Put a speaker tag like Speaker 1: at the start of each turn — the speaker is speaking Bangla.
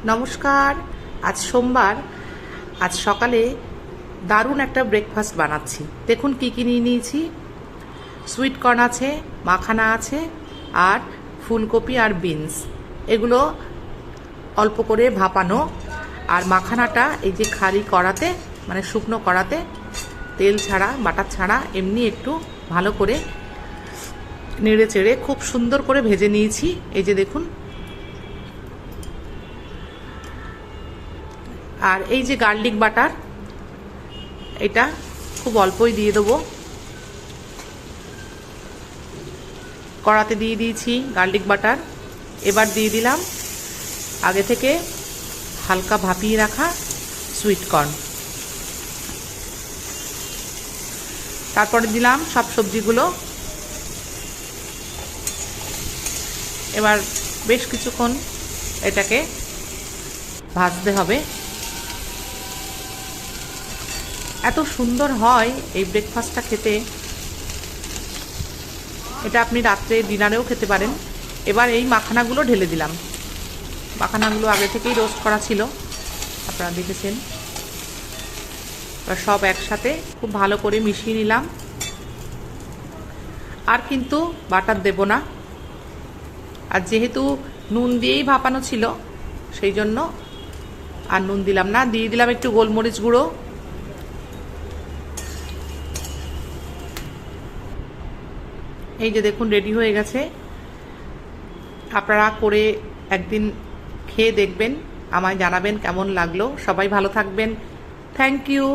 Speaker 1: নমস্কার। আজ সোমবার। আজ সকালে দারুণ একটা ব্রেকফাস্ট বানাচ্ছি। দেখুন কি কি নিয়ে নিয়েছি। সুইট কর্ন আছে, মাখানা আছে, আর ফুলকপি আর বিনস। এগুলো অল্প করে ভাপানো। আর মাখানাটা এই যে খালি কড়াতে, মানে শুকনো কড়াতে, তেল ছাড়া, বাটার ছাড়া, এমনি একটু ভালো করে নেড়ে চেড়ে খুব সুন্দর করে ভেজে নিয়েছি। এই যে দেখুন। আর এই যে গার্লিক বাটার, এটা খুব অল্পই দিয়ে দেবো। কড়াতে দিয়ে দিয়েছি গার্লিক বাটার। এবার দিয়ে দিলাম আগে থেকে হালকা ভাপিয়ে রাখা সুইট কর্ন। তারপরে দিলাম সব সবজিগুলো। এবার বেশ কিছুক্ষণ এটাকে ভাজতে হবে। এত সুন্দর হয় এই ব্রেকফাস্টটা খেতে। এটা আপনি রাত্রে ডিনারেও খেতে পারেন। এবার এই মাখানাগুলো ঢেলে দিলাম। মাখানাগুলো আগে থেকেই রোস্ট করা ছিল, আপনারা দেখেছেন। এবার সব একসাথে খুব ভালো করে মিশিয়ে নিলাম। আর কিন্তু বাটার দেব না। আর যেহেতু নুন দিয়েই ভাপানো ছিল, সেই জন্য আর নুন দিলাম না। দিয়ে দিলাম একটু গোলমরিচ গুঁড়ো। এই যে দেখুন রেডি হয়ে গেছে। আপনারা করে একদিন খেয়ে দেখবেন, আমায় জানাবেন কেমন লাগলো। সবাই ভালো থাকবেন। Thank you.